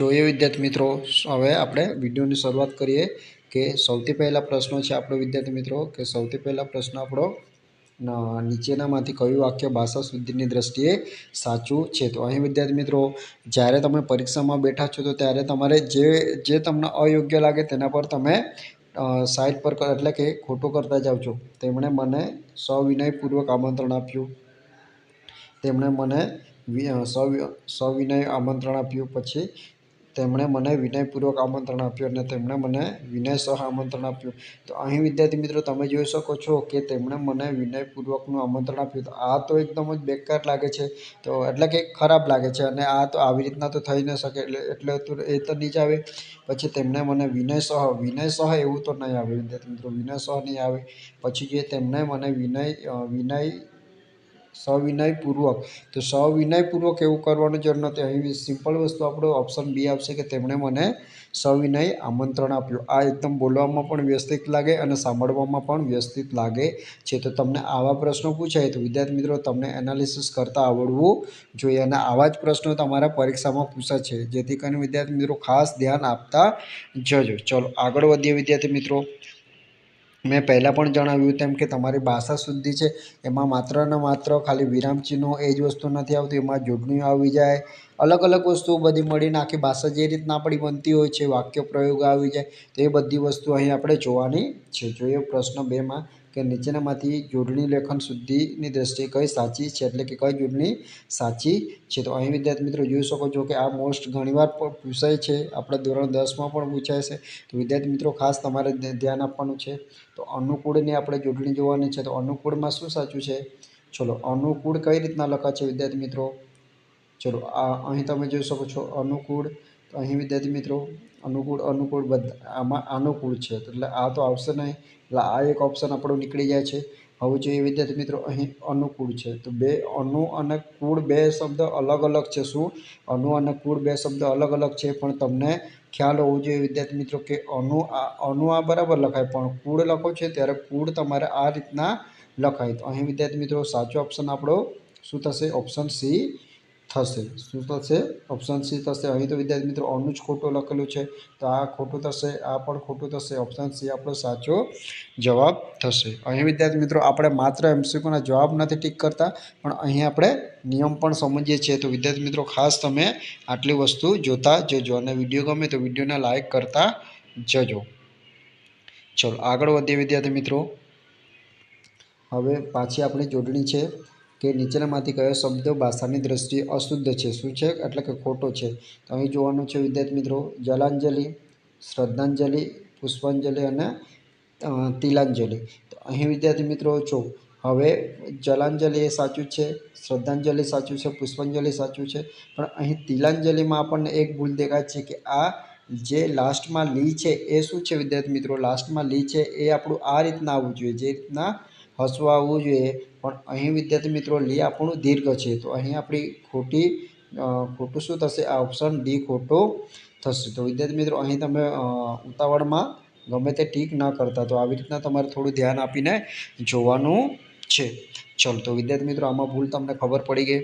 જોઈએ વિદ્યાર્થી મિત્રો, હવે આપણે વિડીયોની શરૂઆત કરીએ કે સૌથી પહેલા પ્રશ્નો છે આપણો વિદ્યાર્થી મિત્રો કે સૌથી પહેલા પ્રશ્ન આપણો નીચેનામાંથી કયું વાક્ય ભાષા શુદ્ધિની દ્રષ્ટિએ સાચું છે? તો અહીં વિદ્યાર્થી મિત્રો, જ્યારે તમે પરીક્ષામાં બેઠા છો તો ત્યારે તમારે જે તમને અયોગ્ય લાગે તેના પર તમે સાઇડ પર એટલે કે ખોટું કરતા જાઓ છો. તેમણે મને સવિનયપૂર્વક આમંત્રણ આપ્યું. તેમણે મને સવિનય આમંત્રણ આપ્યું. પછી તેમણે મને વિનયપૂર્વક આમંત્રણ આપ્યું અને તેમણે મને વિનયસહ આમંત્રણ આપ્યું. તો અહીં વિદ્યાર્થી મિત્રો તમે જોઈ શકો છો કે તેમણે મને વિનયપૂર્વકનું આમંત્રણ આપ્યું. તો આ તો એકદમ જ બેકાર લાગે છે, તો એટલે કે ખરાબ લાગે છે અને આ તો આવી રીતના તો થઈ ન શકે, એટલે તો એ તો નહીં જ આવે. પછી તેમણે મને વિનયસહ એવું તો નહીં આવે વિદ્યાર્થી મિત્રો, વિનયસહ નહીં આવે. પછી જે તેમણે મને સવિનયપૂર્વક, તો સવિનયપૂર્વક એવું કરવાની જરૂર નથી. અહીં સિમ્પલ વસ્તુ આપણો ઓપ્શન બી આવશે કે તેમણે મને સવિનય આમંત્રણ આપ્યું. આ એકદમ બોલવામાં પણ વ્યવસ્થિત લાગે અને સાંભળવામાં પણ વ્યવસ્થિત લાગે છે. તો તમને આવા પ્રશ્નો પૂછાય તો વિદ્યાર્થી મિત્રો તમને એનાલિસિસ કરતાં આવડવું જોઈએ અને આવા જ પ્રશ્નો તમારા પરીક્ષામાં પૂછાય છે, જેથી કરીને વિદ્યાર્થી મિત્રો ખાસ ધ્યાન આપતા જજો. ચલો આગળ વધીએ વિદ્યાર્થી મિત્રો. મેં પહેલાં પણ જણાવ્યું તેમ કે તમારી ભાષા શુદ્ધિ છે એમાં માત્ર ને માત્ર ખાલી વિરામચિહ્નો એ જ વસ્તુ નથી આવતી, એમાં જોડણીઓ આવી જાય, અલગ અલગ વસ્તુઓ બધી મળીને આખી ભાષા જે રીતના આપણી બનતી હોય છે, વાક્ય પ્રયોગ આવી જાય, તો એ બધી વસ્તુ અહીં આપણે જોવાની છે. જોઈએ પ્રશ્ન 2માં કે નીચેનામાંથી જોડણી લેખન શુદ્ધિની દ્રષ્ટિએ કઈ સાચી છે, એટલે કે કઈ જોડણી સાચી છે? તો અહીં વિદ્યાર્થી મિત્રો જોઈ શકો છો કે આ મોસ્ટ ઘણીવાર પૂછાય છે, આપણા ધોરણ 10માં પણ પૂછાય છે. તો વિદ્યાર્થી મિત્રો ખાસ તમારે ધ્યાન આપવાનું છે. તો અનુકૂળની આપણે જોડણી જોવાની છે. તો અનુકૂળમાં શું સાચું છે? ચલો અનુકૂળ કઈ રીતના લખાય છે વિદ્યાર્થી મિત્રો? ચલો અહીં તમે જોઈ શકો છો અનુકૂળ. તો અહીં વિદ્યાર્થી મિત્રો અનુકૂળ આમાં અનુકૂળ છે, એટલે આ તો આવશે નહીં, એટલે આ એક ઓપ્શન આપણો નીકળી જાય છે. હવે જોઈએ વિદ્યાર્થી મિત્રો અહીં અનુકૂળ છે, તો અનુ અને કૂળ બે શબ્દ અલગ અલગ છે. શું? અનુ અને કૂળ બે શબ્દ અલગ અલગ છે, પણ તમને ખ્યાલ હોવો જોઈએ વિદ્યાર્થી મિત્રો કે અનુ આ બરાબર લખાય, પણ કૂળ લખો છે ત્યારે કૂળ તમારે આ રીતના લખાય. તો અહીં વિદ્યાર્થી મિત્રો સાચો ઓપ્શન આપણો શું થશે? ઓપ્શન સી થશે. શું થશે? ઓપ્શન સી થશે. અહીં તો વિદ્યાર્થી મિત્રો અનુ જ ખોટું લખેલું છે, તો આ ખોટું થશે, આ પણ ખોટું થશે. ઓપ્શન સી આપણો સાચો જવાબ થશે. અહીં વિદ્યાર્થી મિત્રો આપણે માત્ર એમસીક્યુના જવાબ નથી ટીક કરતા, પણ અહીં આપણે નિયમ પણ સમજીએ છીએ. તો વિદ્યાર્થી મિત્રો ખાસ તમે આટલી વસ્તુ જોતા જજો અને વિડીયો ગમે તો વિડીયોને લાઈક કરતા જજો. ચલો આગળ વધીએ વિદ્યાર્થી મિત્રો. હવે પાછી આપણી જોડણી છે કે નીચેનામાંથી કયો શબ્દ ભાષાની દ્રષ્ટિએ અશુદ્ધ છે? શું છે? એટલે કે ખોટો છે. તો અહીં જોવાનું છે વિદ્યાર્થી મિત્રો જલાંજલિ, શ્રદ્ધાંજલિ, પુષ્પાંજલિ અને તિલાંજલિ. તો અહીં વિદ્યાર્થી મિત્રો જો હવે જલાંજલિ એ સાચું છે, શ્રદ્ધાંજલિ સાચું છે, પુષ્પાંજલિ સાચું છે, પણ અહીં તિલાંજલિમાં આપણને એક ભૂલ દેખાય છે કે આ જે લાસ્ટમાં લી છે એ શું છે વિદ્યાર્થી મિત્રો? લાસ્ટમાં લી છે એ આપણું આ રીતના આવવું જોઈએ, જે રીતના હસવું આવવું જોઈએ, પણ અહીં વિદ્યાર્થી મિત્રો લી આપણું દીર્ઘ છે. તો અહીં આપણી ખોટું શું થશે? આ ઓપ્શન ડી ખોટો થશે. તો વિદ્યાર્થી મિત્રો અહીં તમે ઉતાવળમાં ગમે તે ટીક ન કરતા, તો આવી રીતના તમારે થોડું ધ્યાન આપીને જોવાનું છે. ચલો તો વિદ્યાર્થી મિત્રો આમાં ભૂલ તમને ખબર પડી ગઈ.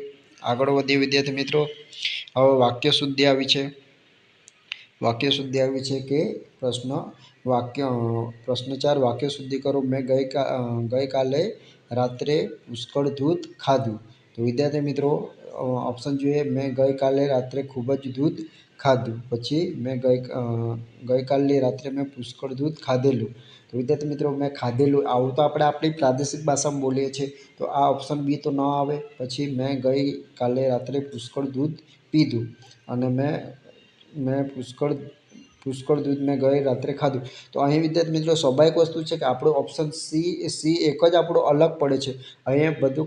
આગળ વધીએ વિદ્યાર્થી મિત્રો. હવે વાક્ય શુદ્ધિ આવી છે. વાક્ય શુદ્ધિ આવી છે કે પ્રશ્ન 4 વાક્ય શુદ્ધિ કરો. મેં ગઈકાલે રાત્રે પુષ્કળ દૂધ ખાધું. તો વિદ્યાર્થી મિત્રો ઓપ્શન જોઈએ. મેં ગઈકાલે રાત્રે ખૂબ જ દૂધ ખાધું. પછી મેં ગઈકાલની રાત્રે મેં પુષ્કળ દૂધ ખાધેલું. તો વિદ્યાર્થી મિત્રો મેં ખાધેલું આવું તો આપણે આપણી પ્રાદેશિક ભાષામાં બોલીએ છીએ, તો આ ઓપ્શન બી તો ન આવે. પછી મેં ગઈકાલે રાત્રે પુષ્કળ દૂધ પીધું અને મેં પુષ્કળ દૂધ મેં ગઈ રાત્રે ખાધું. તો અહીં વિદ્યાર્થી મિત્રો સ્વાભાવિક વસ્તુ છે કે આપણું ઓપ્શન સી એક જ આપણું અલગ પડે છે. અહીંયા બધું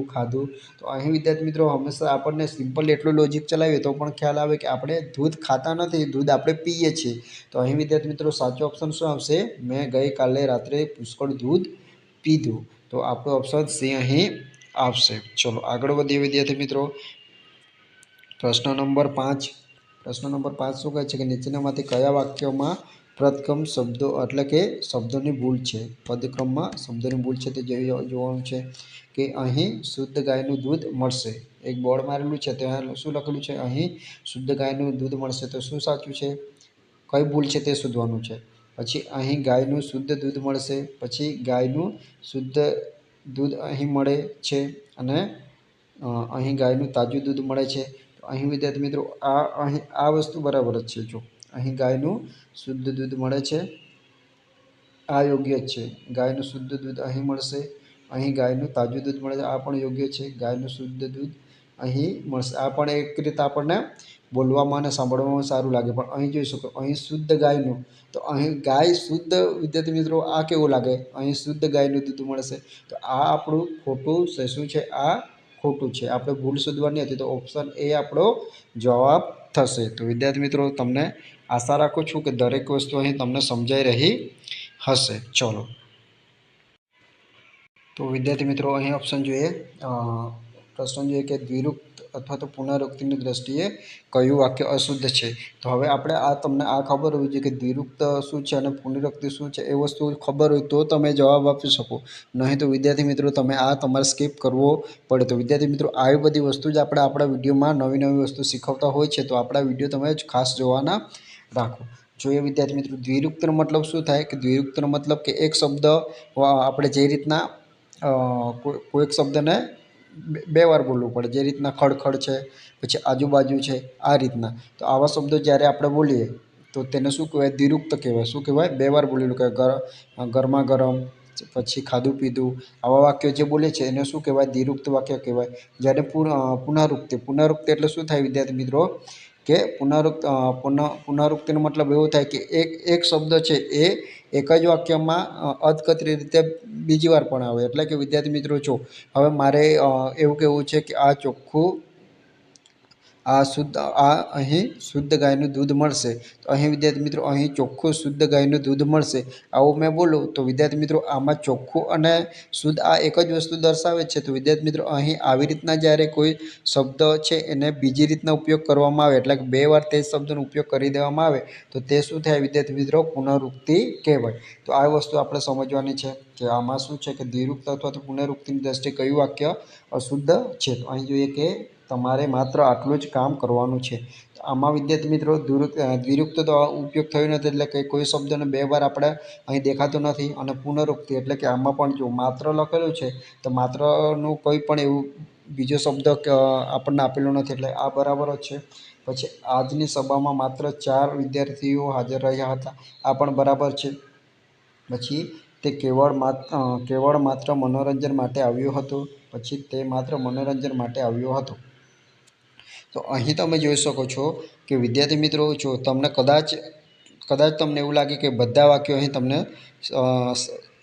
ખાધું. તો અહીં વિદ્યાર્થી મિત્રો હંમેશા આપણને સિમ્પલ એટલું લોજિક ચલાવીએ તો પણ ખ્યાલ આવે કે આપણે દૂધ ખાતા નથી, દૂધ આપણે પીએ છીએ. તો અહીં વિદ્યાર્થી મિત્રો સાચો ઓપ્શન શું આવશે? મેં ગઈકાલે રાત્રે પુષ્કળ દૂધ પીધું. તો આપણો ઓપ્શન સી અહીં આવશે. ચલો આગળ વધીએ વિદ્યાર્થી મિત્રો. પ્રશ્ન નંબર 5 શું કહે છે કે નીચેનામાંથી કયા વાક્યોમાં પદક્રમ શબ્દો એટલે કે શબ્દોની ભૂલ છે, પદક્રમમાં શબ્દોની ભૂલ છે તે જોવાનું છે કે અહીં શુદ્ધ ગાયનું દૂધ મળશે। એક બોર્ડ મારેલું છે ત્યાં શું લખેલું છે, અહીં શુદ્ધ ગાયનું દૂધ મળશે, તો શું સાચું છે, કઈ ભૂલ છે તે શોધવાનું છે। પછી અહીં ગાયનું શુદ્ધ દૂધ મળશે, પછી ગાયનું શુદ્ધ દૂધ અહીં મળે છે અને અહીં ગાયનું તાજું દૂધ મળે છે। તો અહીં વિદ્યાર્થી મિત્રો અહીં આ વસ્તુ બરાબર જ છે। જો અહીં ગાયનું શુદ્ધ દૂધ મળે છે, આ યોગ્ય જ છે। ગાયનું શુદ્ધ દૂધ અહીં મળશે, અહીં ગાયનું તાજું દૂધ મળે છે, આ પણ યોગ્ય છે। ગાયનું શુદ્ધ દૂધ અહીં મળશે, આ પણ એક રીતે આપણને બોલવામાં અને સાંભળવામાં સારું લાગે, પણ અહીં જોઈ શકો અહીં શુદ્ધ ગાયનું, તો અહીં ગાય શુદ્ધ વિદ્યાર્થી મિત્રો આ કેવું લાગે, અહીં શુદ્ધ ગાયનું દૂધ મળશે, તો આ આપણું ખોટું છે। શું છે, આ ખોટું છે, આપણે ભૂલ શોધવાની હતી, તો ઓપ્શન એ આપણો જવાબ થશે। તો વિદ્યાર્થી મિત્રો તમને આશા રાખું છું કે દરેક વસ્તુ અહીં તમને સમજાઈ રહી હશે। ચલો તો વિદ્યાર્થી મિત્રો અહીં ઓપ્શન જોઈએ, પ્રશ્ન જોઈએ કે દ્વિરુક્ત અથવા તો પુનરુક્તિની દ્રષ્ટિએ કયું વાક્ય અશુદ્ધ છે। તો હવે આપણે તમને આ ખબર હોવી જોઈએ કે દ્વિરુક્ત શું છે અને પુનરુક્તિ શું છે, એ વસ્તુ ખબર હોય તો તમે જવાબ આપી શકો, નહીં તો વિદ્યાર્થી મિત્રો તમે આ તમારે સ્કીપ કરવો પડે। તો વિદ્યાર્થી મિત્રો આવી બધી વસ્તુ જ આપણે આપણા વિડીયોમાં નવી નવી વસ્તુ શીખવતા હોય છે, તો આપણા વિડીયો તમે જ ખાસ જોવાના રાખો। જોઈએ વિદ્યાર્થી મિત્રો દ્વિરુક્તનો મતલબ શું થાય, કે દ્વિરુક્તનો મતલબ કે એક શબ્દ આપણે જે રીતના કોઈ એક શબ્દને બે વાર બોલવું પડે, જે રીતના ખડખડ છે, પછી આજુબાજુ છે, આ રીતના, તો આવા શબ્દો જ્યારે આપણે બોલીએ તો તેને શું કહેવાય, દ્વિરુક્ત કહેવાય। શું કહેવાય, બે વાર બોલેલું કહેવાય, ગરમા ગરમ, પછી ખાધું પીધું, આવા વાક્યો જે બોલે છે એને શું કહેવાય, દ્વિરુક્ત વાક્ય કહેવાય। જ્યારે પુનરુક્તિ એટલે શું થાય વિદ્યાર્થી મિત્રો, કે પુનરુક્તિનો મતલબ એવો થાય કે એક શબ્દ છે એ એક જ વાક્યમાં અધકચરી રીતે બીજી વાર પણ આવે। એટલે કે વિદ્યાર્થી મિત્રો જો હવે મારે એવું કહેવું છે કે આ ચોખ્ખું અહીં શુદ્ધ ગાયનું દૂધ મળશે, તો અહીં વિદ્યાર્થી મિત્રો અહીં ચોખ્ખું શુદ્ધ ગાયનું દૂધ મળશે, આવું મેં બોલું તો વિદ્યાર્થી મિત્રો આમાં ચોખ્ખું અને શુદ્ધ આ એક જ વસ્તુ દર્શાવે છે। તો વિદ્યાર્થી મિત્રો અહીં આવી રીતના જ્યારે કોઈ શબ્દ છે એને બીજી રીતના ઉપયોગ કરવામાં આવે, એટલે કે બે વાર તે શબ્દનો ઉપયોગ કરી દેવામાં આવે, તો તે શું થાય વિદ્યાર્થી મિત્રો, પુનરુક્તિ કહેવાય। તો આ વસ્તુ આપણે સમજવાની છે કે આમાં શું છે કે દ્વિરુક્ત અથવા તો પુનરુક્તિની દ્રષ્ટિએ કયું વાક્ય અશુદ્ધ છે। તો અહીં જોઈએ કે તમારે માત્ર આટલું જ કામ કરવાનું છે। આમાં વિદ્યાર્થી મિત્રો દ્વિરુક્ત તો ઉપયોગ થયો નથી, એટલે કે કોઈ શબ્દને બે વાર આપણે અહીં દેખાતો નથી, અને પુનરુક્તિ એટલે કે આમાં પણ જો માત્ર લખેલું છે તો માત્રનું કોઈ પણ એવું બીજો શબ્દ આપણને આપેલો નથી, એટલે આ બરાબર જ છે। પછી આજની સભામાં માત્ર 4 વિદ્યાર્થીઓ હાજર રહ્યા હતા, આ પણ બરાબર છે। પછી તે કેવળ માત્ર મનોરંજન માટે આવ્યો હતો, પછી તે માત્ર મનોરંજન માટે આવ્યો હતો। તો અહીં તમે જોઈ શકો છો કે વિદ્યાર્થી મિત્રો જો તમને કદાચ તમને એવું લાગે કે બધા વાક્યો અહીં તમને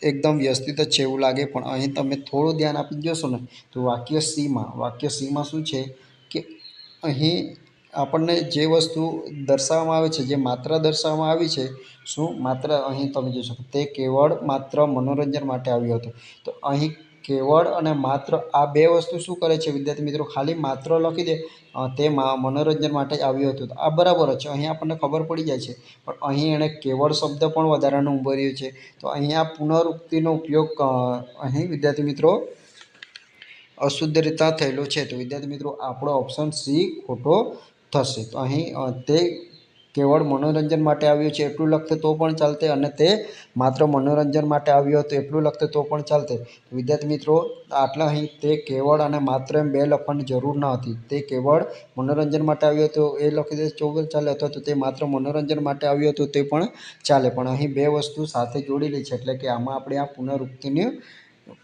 એકદમ વ્યવસ્થિત જ છે એવું લાગે, પણ અહીં તમે થોડું ધ્યાન આપી જોશો ને તો વાક્ય સીમાં શું છે કે અહીં આપણને જે વસ્તુ દર્શાવવામાં આવે છે, જે માત્રા દર્શાવવામાં આવી છે, શું માત્ર અહીં તમે જોઈ શકો તે કેવળ માત્ર મનોરંજન માટે આવ્યો હતો। તો અહીં કેવળ અને માત્ર આ બે વસ્તુ શું કરે છે વિદ્યાર્થી મિત્રો, ખાલી માત્ર લખી દે તે મનોરંજન માટે આવ્યો હતો, તો આ બરાબર જ છે, અહીં આપણને ખબર પડી જાય છે। પણ અહીં એણે કેવળ શબ્દ પણ વધારાનો ઉમેર્યો છે, તો અહીંયા પુનરુક્તિનો ઉપયોગ અહીં વિદ્યાર્થી મિત્રો અશુદ્ધ રીતે થયેલો છે। તો વિદ્યાર્થી મિત્રો આપણો ઓપ્શન સી ખોટો થશે। તો અહીં તે કેવળ મનોરંજન માટે આવ્યો છે એટલું લખતે તો પણ ચાલતે, અને તે માત્ર મનોરંજન માટે આવ્યો હતો એટલું લખતે તો પણ ચાલતે। વિદ્યાર્થી મિત્રો આટલા અહીં તે કેવળ અને માત્ર એમ બે લખવાની જરૂર ન હતી, તે કેવળ મનોરંજન માટે આવ્યો હતો એ લખી દે તો પણ ચાલે, અથવા તો તે માત્ર મનોરંજન માટે આવ્યો હતો તે પણ ચાલે, પણ અહીં બે વસ્તુ સાથે જોડેલી છે, એટલે કે આમાં આપણે આ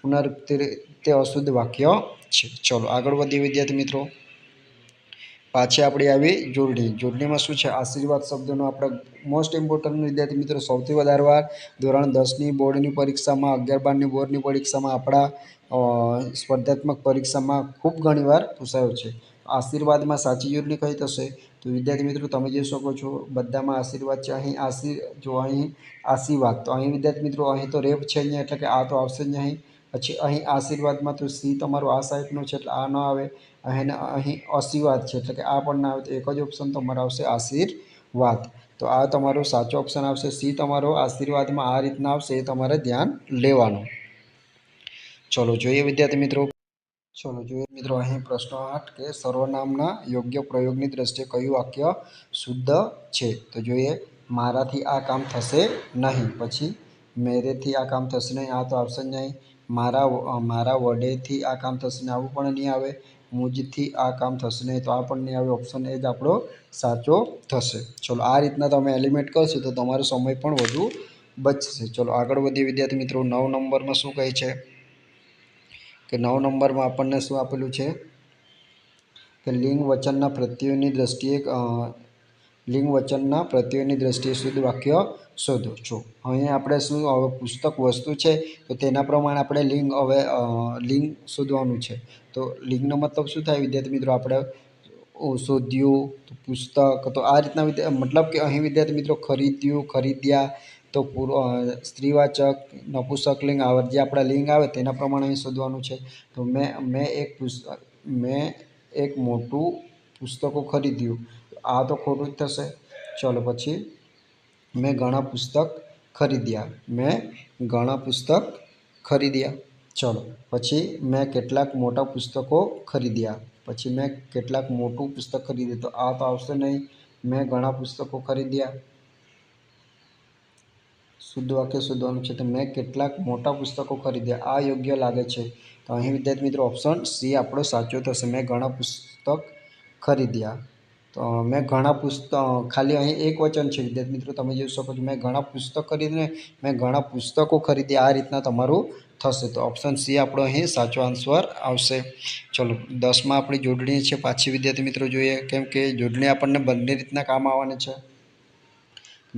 પુનરુક્તિ તે અશુદ્ધ વાક્ય છે। ચલો આગળ વધીએ વિદ્યાર્થી મિત્રો, પાછી આપણી આવી જોડણીમાં શું છે, આશીર્વાદ શબ્દનો આપણે મોસ્ટ ઇમ્પોર્ટન્ટ વિદ્યાર્થી મિત્રો સૌથી વધારે વાર ધોરણ 10ની બોર્ડની પરીક્ષામાં, 11-12ની બોર્ડની પરીક્ષામાં, આપણા સ્પર્ધાત્મક પરીક્ષામાં ખૂબ ઘણી વાર પૂછાયો છે। આશીર્વાદમાં સાચી જોડણી કઈ થશે, તો વિદ્યાર્થી મિત્રો તમે જોઈ શકો છો બધામાં આશીર્વાદ છે, અહીં અહીં આશીર્વાદ, તો અહીં વિદ્યાર્થી મિત્રો અહીં તો રેપ છે અહીંયા, એટલે કે આ તો આવશે જ નહીં। પછી અહીં આશીર્વાદમાં તો સી તમારો આ સાઈડનો છે એટલે આ ન આવે, અહીં આશીર્વાદ છે એટલે કે આ પણ ના આવે, તો એક જ ઓપ્શન તમારો આવશે આશીર્વાદ। વાત. તો આ તમારો સાચો ઓપ્શન આવશે સી તમારો આશીર્વાદમાં આ રીતના આવશે એ તમારે ધ્યાન લેવાનું. ચલો જોઈએ વિદ્યાર્થી મિત્રો. ચલો જોઈએ મિત્રો અહીં પ્રશ્ન 8 કે સર્વનામના યોગ્ય પ્રયોગની દ્રષ્ટિએ કયું વાક્ય શુદ્ધ છે? તો જોઈએ મારાથી આ કામ થશે નહીં, પછી મેરેથી આ કામ થશે નહીં, આ તો આવશે જ નહીં. મારા વડેથી આ કામ થશે નહીં, આવું પણ નહીં આવે. મુજથી આ કામ થશે નહીં, તો આ પણ નહીં આવે. ઓપ્શન એ જ આપણો સાચો થશે. ચલો આ રીતના તમે એલિમેન્ટ કરશો તો તમારો સમય પણ વધુ બચશે. ચલો આગળ વધીએ વિદ્યાર્થી મિત્રો. 9 નંબરમાં શું કહે છે કે 9 નંબરમાં આપણને શું આપેલું છે કે લિંગ વચનના પ્રત્યયોની દ્રષ્ટિએ શુદ્ધ વાક્ય શોધો. જો અહીંયા આપણે શું હવે પુસ્તક વસ્તુ છે તો તેના પ્રમાણે આપણે લિંગ શોધવાનું છે. તો લિંગનો મતલબ શું થાય વિદ્યાર્થી મિત્રો? આપણે શોધ્યું, પુસ્તક, તો આ રીતના મતલબ કે અહીં વિદ્યાર્થી મિત્રો ખરીદ્યું, ખરીદ્યા, તો સ્ત્રીવાચક, નપુંસકલિંગ, આવા જે આપણા લિંગ આવે તેના પ્રમાણે અહીં શોધવાનું છે. તો મેં એક મોટું પુસ્તકો ખરીદ્યું, આ તો ખોટું જ થશે. ચલો પછી મેં ઘણા પુસ્તક ખરીદ્યા. ચલો પછી મેં કેટલાક મોટા પુસ્તકો ખરીદ્યા, પછી મેં કેટલાક મોટું પુસ્તક ખરીદ્યું, તો આ તો આવશે નહીં. મેં ઘણા પુસ્તકો ખરીદ્યા, શુદ્ધ વાક્ય શોધવાનું છે. તો મેં કેટલાક મોટા પુસ્તકો ખરીદ્યા, આ યોગ્ય લાગે છે. તો અહીં વિદ્યાર્થી મિત્રો ઓપ્શન સી આપણો સાચો થશે. મેં ઘણા પુસ્તક ખરીદ્યા. તો મેં ઘણા ખાલી અહીં એક વચન છે વિદ્યાર્થી મિત્રો, તમે જોઈ શકો છો. મેં ઘણા પુસ્તક ખરીદીને મેં ઘણા પુસ્તકો ખરીદ્યા, આ રીતના તમારું થશે. તો ઓપ્શન સી આપણો અહીં સાચો આન્સર આવશે. ચલો 10માં આપણી જોડણી છે પાછી વિદ્યાર્થી મિત્રો જોઈએ, કેમ કે જોડણી આપણને બંને રીતના કામ આવવાની છે.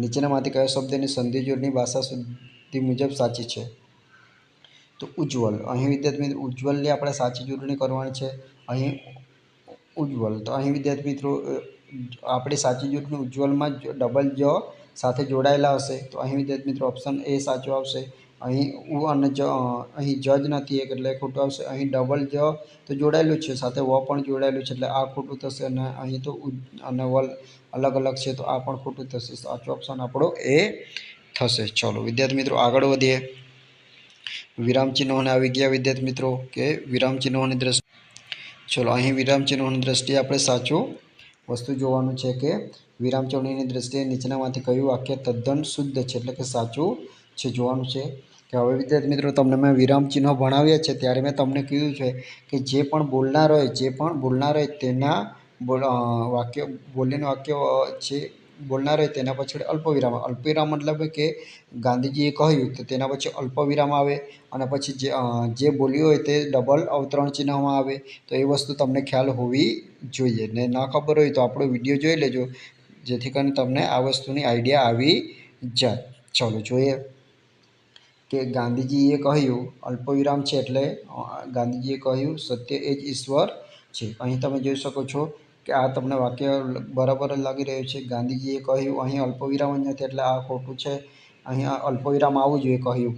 નીચેનામાંથી કયા શબ્દની સંધિ જોડણી ભાષા શુદ્ધિ મુજબ સાચી છે? તો ઉજ્જવલ. અહીં વિદ્યાર્થી મિત્રો ઉજ્જવલની આપણે સાચી જોડણી કરવાની છે. અહીં ઉજ્જવલ, તો અહીં વિદ્યાર્થી મિત્રો આપણી સાચી જોડણી ઉજ્જવલમાં ડબલ જ સાથે જોડાયેલા હશે. તો અહીં વિદ્યાર્થી મિત્રો ઓપ્શન એ સાચો આવશે. અહીં ઉ અને અહીં જ નથી એટલે ખોટું આવશે. અહીં ડબલ જ તો જોડાયેલું છે, સાથે વ પણ જોડાયેલું છે એટલે આ ખોટું થશે. અને અહીં તો અને વલ અલગ અલગ છે, તો આ પણ ખોટું થશે. સાચો ઓપ્શન આપણો એ થશે. ચલો વિદ્યાર્થી મિત્રો આગળ વધીએ. વિરામચિહ્નોને આવી ગયા વિદ્યાર્થી મિત્રો કે વિરામચિહ્નોની દ્રષ્ટિએ. ચલો અહીં વિરામચિહ્નોની દ્રષ્ટિએ આપણે સાચું વસ્તુ જોવાનું છે કે વિરામચિહ્નોની દ્રષ્ટિએ નીચેનામાંથી કયું વાક્ય તદ્દન શુદ્ધ છે, એટલે કે સાચું છે જોવાનું છે. કે હવે વિદ્યાર્થી મિત્રો તમને મેં વિરામચિહ્નો ભણાવ્યા છે ત્યારે મેં તમને કીધું છે કે જે પણ બોલનાર હોય તેના બોલીને વાક્ય છે બોલનાર હોય તેના પાછળ અલ્પવિરામ. અલ્પવિરામ મતલબ કે ગાંધીજીએ કહ્યું તો તેના પછી અલ્પવિરામ આવે, અને પછી જે બોલ્યું હોય તે ડબલ અવતરણ ચિહ્નમાં આવે. તો એ વસ્તુ તમને ખ્યાલ હોવી જોઈએ, ને ના ખબર હોય તો આપણો વિડીયો જોઈ લેજો, જેથી કરીને તમને આ વસ્તુની આઈડિયા આવી જાય. ચલો જોઈએ કે ગાંધીજીએ કહ્યું, અલ્પવિરામ છે એટલે ગાંધીજીએ કહ્યું સત્ય એ જ ઈશ્વર છે. અહીં તમે જોઈ શકો છો કે આ તમને વાક્ય બરાબર જ લાગી રહ્યું છે. ગાંધીજીએ કહ્યું, અહીં અલ્પવિરામ જ નથી એટલે આ ખોટું છે. અહીં અલ્પવિરામ આવવું જોઈએ કહ્યું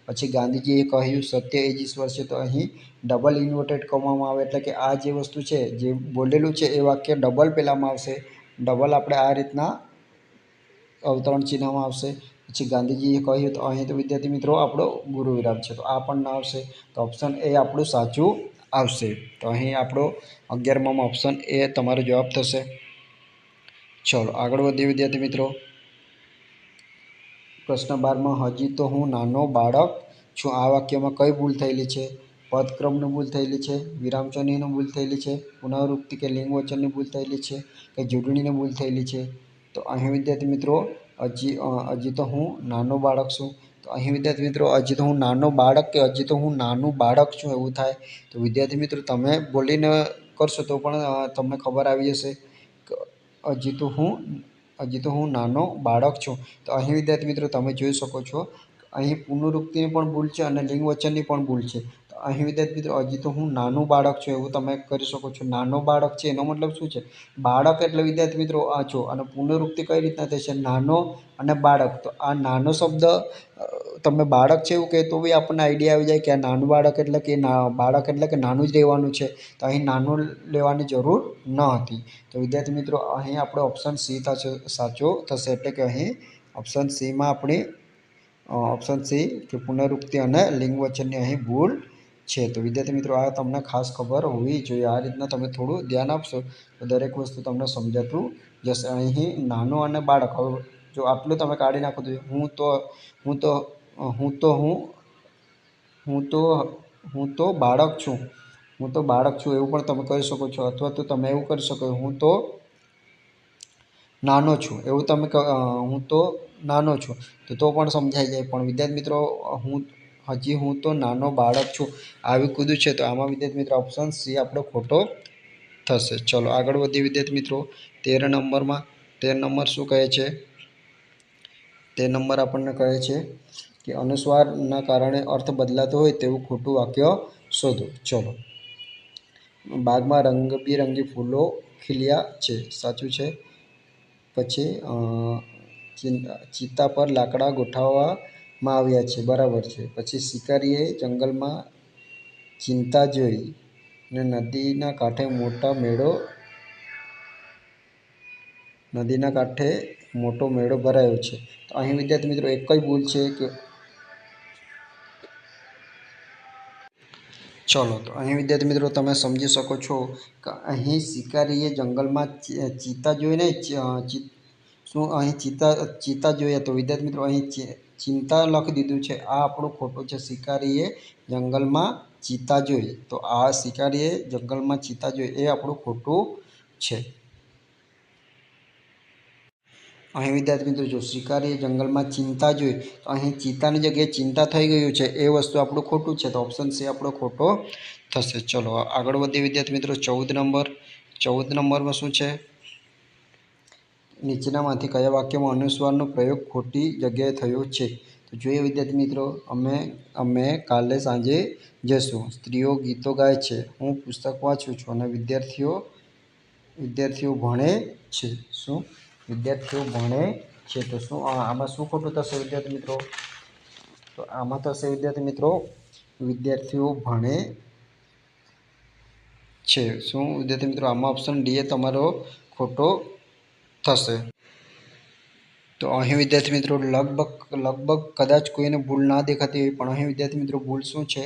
પછી ગાંધીજીએ કહ્યું સત્ય એ જ ઈશ્વર છે, તો અહીં ડબલ ઇન્વર્ટેડ કોમામાં આવે, એટલે કે આ જે વસ્તુ છે જે બોલેલું છે એ વાક્ય ડબલ પહેલાંમાં આવશે. ડબલ આપણે આ રીતના અવતરણ ચિહ્નમાં આવશે. પછી ગાંધીજીએ કહ્યું, તો અહીં તો વિદ્યાર્થી મિત્રો આપણો ગુરુ વિરામ છે, તો આ પણ ના આવશે. તો ઓપ્શન એ આપણું સાચું આવશે. તો અહીં આપણો 11માં ઓપ્શન એ તમારો જવાબ થશે. ચલો આગળ વધીએ વિદ્યાર્થી મિત્રો. પ્રશ્ન 12માં હજી તો હું નાનો બાળક છું, આ વાક્યમાં કઈ ભૂલ થયેલી છે? પદક્રમની ભૂલ થયેલી છે, વિરામચિહ્નની ભૂલ થયેલી છે, પુનરાવૃત્તિ કે લિંગ વચનની ભૂલ થયેલી છે, કે જોડણીની ભૂલ થયેલી છે? તો અહીં વિદ્યાર્થી મિત્રો હજી તો હું નાનો બાળક છું. તો અહીં વિદ્યાર્થી મિત્રો હજી તો હું નાનો બાળક કે હજી તો હું નાનું બાળક છું એવું થાય. તો વિદ્યાર્થી મિત્રો તમે બોલીને કરશો તો પણ તમને ખબર આવી જશે કે હજી તો હું નાનો બાળક છું. તો અહીં વિદ્યાર્થી મિત્રો તમે જોઈ શકો છો અહીં પુનરુક્તિની પણ ભૂલ છે અને લિંગ વચનની પણ ભૂલ છે. તો અહીં વિદ્યાર્થી મિત્રો હજી તો હું નાનું બાળક છું એવું તમે કરી શકો છો. નાનો બાળક છે એનો મતલબ શું છે? બાળક એટલે વિદ્યાર્થી મિત્રો આ છો, અને પુનરુક્તિ કઈ રીતના થશે? નાનો અને બાળક. તો આ નાનો શબ્દ તમે બાળક છે એવું કહે તો બી આપણને આઈડિયા આવી જાય કે આ નાનું બાળક એટલે કે બાળક એટલે કે નાનું જ રહેવાનું છે. તો અહીં નાનું લેવાની જરૂર ન હતી. તો વિદ્યાર્થી મિત્રો અહીં આપણે ઓપ્શન સી સાચો થશે. એટલે કે અહીં ઓપ્શન સીમાં આપણી ઓપ્શન સી કે પુનરુક્તિ અને લિંગ વચનની અહીં ભૂલ છે. તો વિદ્યાર્થી મિત્રો આ તમને ખાસ ખબર હોવી જોઈએ. આ રીતના તમે થોડું ધ્યાન આપશો તો દરેક વસ્તુ તમને સમજાતું જશે. અહીં નાનો અને બાળક, હવે જો આટલું તમે કાઢી નાખો તો હું તો હું તો હું તો હું હું તો હું તો બાળક છું, હું તો બાળક છું એવું પણ તમે કરી શકો છો. અથવા તો તમે એવું કરી શકો હું તો નાનો છું એવું તમે હું તો નાનો છું તો પણ સમજાઈ જાય. પણ વિદ્યાર્થી મિત્રો હું તો નાનો બાળક છું આવી કૂદું છે. તો આમાં વિદ્યાર્થી મિત્રો ઓપ્શન સી આપણો ખોટો થશે. ચલો આગળ વધીએ વિદ્યાર્થી મિત્રો 13 નંબરમાં. 13 નંબર શું કહે છે? 13 નંબર આપણને કહે છે કે અનુસ્વારના કારણે અર્થ બદલાતો હોય તેવું ખોટું વાક્ય શોધો. ચલો, બાગમાં રંગબેરંગી ફૂલો ખીલ્યા છે, સાચું છે. પછી ચિતા પર લાકડા ગોઠવવામાં આવ્યા છે, બરાબર છે. પછી શિકારીએ જંગલમાં ચિંતા જોઈ ને નદીના કાંઠે મોટો મેળો ભરાયો છે. તો અહીં વિદ્યાર્થી મિત્રો એક જ ભૂલ છે કે ચલો, તો અહીં વિદ્યાર્થી મિત્રો તમે સમજી શકો છો કે અહીં શિકારીએ જંગલમાં ચિત્તા જોઈને શું અહીં ચિત્તા જોયા? તો વિદ્યાર્થી મિત્રો અહીં ચિંતા લખી દીધું છે. આ આપણું ખોટું છે. શિકારીએ જંગલમાં ચિત્તા જોઈ, તો આ શિકારીએ જંગલમાં ચિત્તા જોઈ એ આપણું ખોટું છે. અહીં વિદ્યાર્થી મિત્રો જો શિકારીએ જંગલમાં ચિંતા જોઈ, તો અહીં ચિત્તાની જગ્યાએ ચિંતા થઈ ગયું છે એ વસ્તુ આપણું ખોટું છે. તો ઓપ્શન સી આપણો ખોટો થશે. ચલો આગળ વધીએ વિદ્યાર્થી મિત્રો 14 નંબર. 14 નંબરમાં શું છે? નીચેનામાંથી કયા વાક્યમાં અનુસ્વારનો પ્રયોગ ખોટી જગ્યાએ થયો છે? તો જોઈએ વિદ્યાર્થી મિત્રો, અમે કાલે સાંજે જઈશું. સ્ત્રીઓ ગીતો ગાય છે, હું પુસ્તક વાંચું છું અને વિદ્યાર્થીઓ ભણે છે. શું? વિદ્યાર્થીઓ ભણે છે. તો શું આમાં શું ખોટું થશે વિદ્યાર્થી મિત્રો? તો આમાં થશે વિદ્યાર્થી મિત્રો વિદ્યાર્થીઓ ભણે છે. શું વિદ્યાર્થી મિત્રો આમાં ઓપ્શન ડી એ તમારો ખોટો થશે. તો અહીં વિદ્યાર્થી મિત્રો લગભગ કદાચ કોઈને ભૂલ ના દેખાતી હોય, પણ અહીં વિદ્યાર્થી મિત્રો ભૂલ શું છે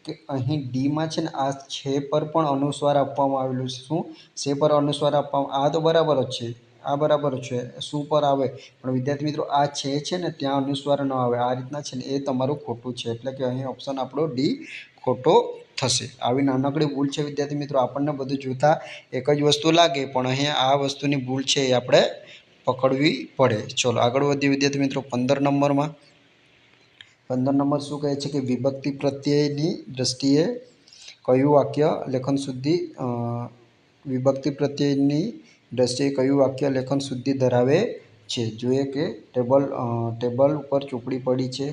કે અહીં ડીમાં છે ને આ છે પર પણ અનુસ્વાર આપવામાં આવેલું છે. શું છે પર અનુસ્વાર આપવામાં? આ તો બરાબર જ છે, આ બરાબર છે. શું પર આવે, પણ વિદ્યાર્થી મિત્રો આ છે ને ત્યાં અનુસ્વાર ન આવે. આ રીતના છે ને એ તમારું ખોટું છે. એટલે કે અહીં ઓપ્શન આપણો ડી ખોટો થશે. આવી નાનકડી ભૂલ છે વિદ્યાર્થી મિત્રો. આપણને બધું જોતા એક જ વસ્તુ લાગે, પણ અહીંયા આ વસ્તુની ભૂલ છે એ આપણે પકડવી પડે. ચલો આગળ વધીએ વિદ્યાર્થી મિત્રો 15 નંબરમાં. 15 નંબર શું કહે છે કે વિભક્તિ પ્રત્યયની દ્રષ્ટિએ કયું વાક્ય લેખન શુદ્ધિ વિભક્તિ પ્રત્યયની દ્રષ્ટિએ કયું વાક્ય લેખન શુદ્ધિ ધરાવે છે? જોઈએ કે ટેબલ ઉપર ચોપડી પડી છે,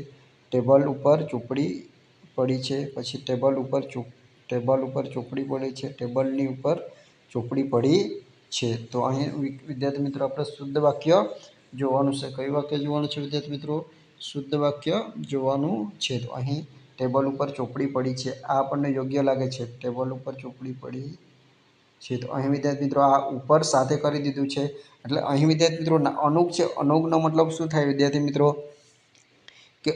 ટેબલ ઉપર ચોપડી પડી છે. પછી ટેબલ ઉપર ચોપડી પડી છે, ટેબલની ઉપર ચોપડી પડી છે. તો અહીં વિદ્યાર્થી મિત્રો આપણે શુદ્ધ વાક્ય જોવાનું છે. કયું વાક્ય જોવાનું છે વિદ્યાર્થી મિત્રો? શુદ્ધ વાક્ય જોવાનું છે. તો અહીં ટેબલ ઉપર ચોપડી પડી છે આ આપણને યોગ્ય લાગે છે. ટેબલ ઉપર ચોપડી પડી છે. તો અહીં વિદ્યાર્થી મિત્રો આ ઉપર સાથે કરી દીધું છે. એટલે અહીં વિદ્યાર્થી મિત્રો અનુક છે. અનુકનો મતલબ શું થાય વિદ્યાર્થી મિત્રો? કે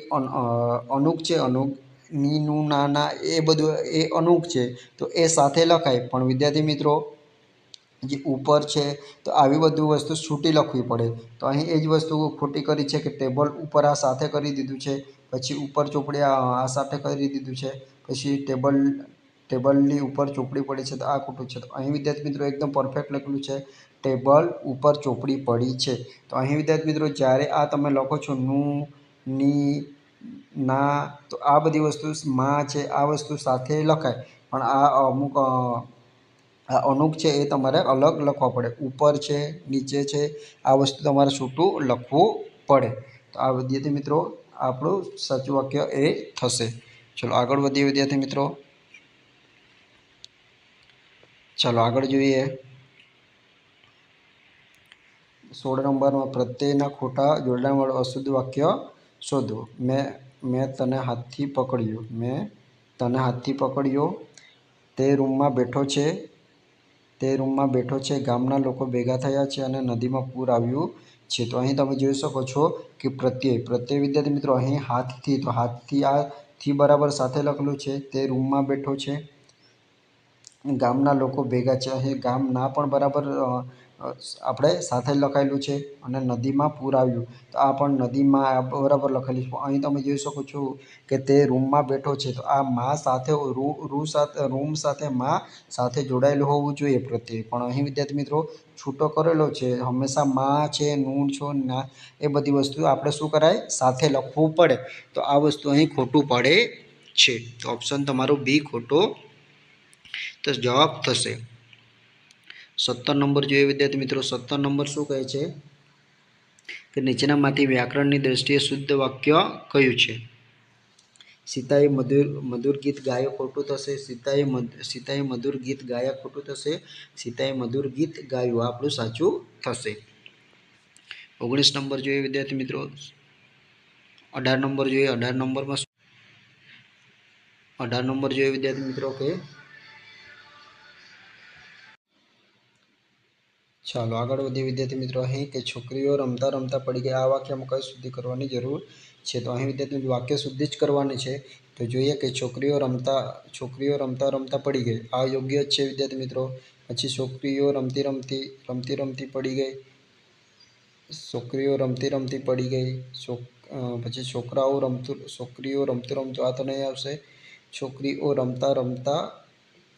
અનુક છે, અનુક ની નું ના ના એ બધું એ અનુક છે. તો એ સાથે લખાય. પણ વિદ્યાર્થી મિત્રો જે ઉપર છે તો આવી બધું વસ્તુ છૂટી લખવી પડે. તો અહીં એ જ વસ્તુ ખોટી કરી છે કે ટેબલ ઉપર આ સાથે કરી દીધું છે, પછી ઉપર ચોપડી આ સાથે કરી દીધું છે, પછી ટેબલની ઉપર ચોપડી પડી છે. તો આ ખોટું છે. તો અહીં વિદ્યાર્થી મિત્રો એકદમ પરફેક્ટ લખેલું છે, ટેબલ ઉપર ચોપડી પડી છે. તો અહીં વિદ્યાર્થી મિત્રો જ્યારે આ તમે લખો છો નું, ની, ના, તો આ બધી વસ્તુ માં છે આ વસ્તુ સાથે લખાય. પણ આ અમુક આ અનુક છે એ તમારે અલગ લખવા પડે. ઉપર છે, નીચે છે, આ વસ્તુ તમારે છૂટું લખવું પડે. તો આ વિદ્યાર્થી મિત્રો આપણું સાચું વાક્ય એ થશે. ચલો આગળ વધીએ વિદ્યાર્થી મિત્રો. ચાલો આગળ જોઈએ 16 નંબરમાં પ્રત્યયના ખોટા જોડાણવાળું અશુદ્ધ વાક્ય શોધો. મેં મેં તને હાથથી પકડ્યો, મેં તને હાથથી પકડ્યો, તે રૂમમાં બેઠો છે, તે રૂમમાં બેઠો છે, ગામના લોકો ભેગા થયા છે અને નદીમાં પૂર આવ્યું છે. તો અહીં તમે જોઈ શકો છો કે પ્રત્યય વિદ્યાર્થી મિત્રો અહીં હાથથી, તો હાથથી આ થી બરાબર સાથે લખેલું છે. તે રૂમમાં બેઠો છે, ગામના લોકો ભેગા છે, અહીં ગામના પણ બરાબર આપણે સાથે લખાયેલું છે અને નદીમાં પૂર આવ્યું તો આ પણ નદીમાં બરાબર લખેલું છે. અહીં તમે જોઈ શકો છો કે તે રૂમમાં બેઠો છે, તો આ માં સાથે રૂમ સાથે માં સાથે જોડાયેલું હોવું જોઈએ પ્રત્યય, પણ અહીં વિદ્યાર્થી મિત્રો છૂટો કરેલો છે. હંમેશા માં છે, નૂન છો, ના એ બધી વસ્તુ આપણે શું કરાય સાથે લખવું પડે, તો આ વસ્તુ અહીં ખોટું પડે છે. તો ઓપ્શન તમારો બી ખોટો તો જવાબ થશે. 17 નંબર જોઈએ વિદ્યાર્થી મિત્રો. 17 નંબર શું કહે છે કે નીચેનામાંથી વ્યાકરણની દ્રષ્ટિએ શુદ્ધ વાક્ય કયું છે? સીતાએ મધુર ગીત ગાયો ખોટું થશે. સીતાએ મધુર ગીત ગાયા ખોટું થશે. સીતાએ મધુર ગીત ગાયું આપણું સાચું થશે. 19 નંબર જોઈએ વિદ્યાર્થી મિત્રો. 18 નંબર જોઈએ. 18 નંબરમાં 18 નંબર જોઈએ વિદ્યાર્થી મિત્રો કે ચાલો આગળ વધીએ વિદ્યાર્થી મિત્રો. અહીં કે છોકરીઓ રમતા રમતા પડી ગઈ, આ વાક્યમાં કઈ શુદ્ધિ કરવાની જરૂર છે? તો અહીં વિદ્યાર્થી મિત્રો વાક્ય શુદ્ધિ જ કરવાની છે. તો જોઈએ કે છોકરીઓ રમતા રમતા પડી ગઈ, આ યોગ્ય જ છે વિદ્યાર્થી મિત્રો. પછી છોકરીઓ રમતી રમતી પડી ગઈ, છોકરીઓ રમતી રમતી પડી ગઈ. પછી છોકરીઓ રમતું આ તો નહીં આવશે. છોકરીઓ રમતા રમતા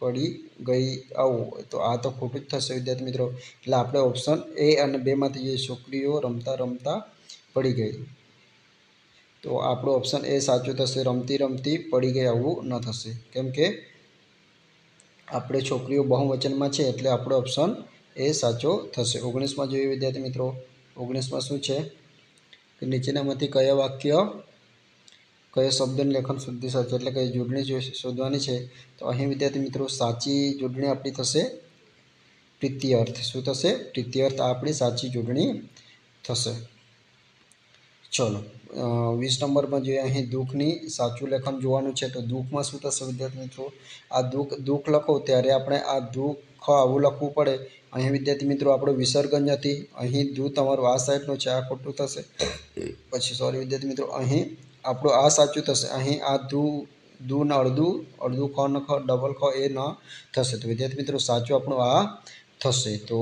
પડી ગઈ, આવું તો આ તો ખોટું જ થશે વિદ્યાર્થી મિત્રો. એટલે આપણે ઓપ્શન એ અને 2 માંથી જોઈએ. છોકરીઓ રમતા રમતા પડી ગઈ, તો આપણો ઓપ્શન એ સાચું થશે. રમતી રમતી પડી ગઈ આવું ન થશે, કેમ કે આપણે છોકરીઓ બહુવચનમાં છે એટલે આપણો ઓપ્શન એ સાચો થશે. 19માં જોઈએ વિદ્યાર્થી મિત્રો. 19માં શું છે કે નીચેનામાંથી કયા શબ્દની લેખન શુદ્ધિ સાચી, એટલે કે જોડણી શોધવાની છે. તો અહીં વિદ્યાર્થી મિત્રો સાચી જોડણી આપણી થશે પ્રીત્યર્થ. શું થશે? પ્રીત્યર્થ આપણી સાચી જોડણી થશે. ચલો 20 નંબરમાં જોઈએ. અહીં દુઃખની સાચું લેખન જોવાનું છે. તો દુઃખમાં શું થશે વિદ્યાર્થી મિત્રો? આ દુઃખ લખો ત્યારે આપણે આ દુઃખ આવું લખવું પડે. અહીં વિદ્યાર્થી મિત્રો આપણો વિસર્ગ નથી. અહીં દુ તમારું આ સાઈડનું છે, આ ખોટું થશે. પછી સોરી વિદ્યાર્થી મિત્રો, અહીં આપણું આ સાચું થશે. અહીં આ દુ ને અડધું ખ ન ખ ડબલ ખ એ ન થશે. તો વિદ્યાર્થી મિત્રો સાચું આપણું આ થશે. તો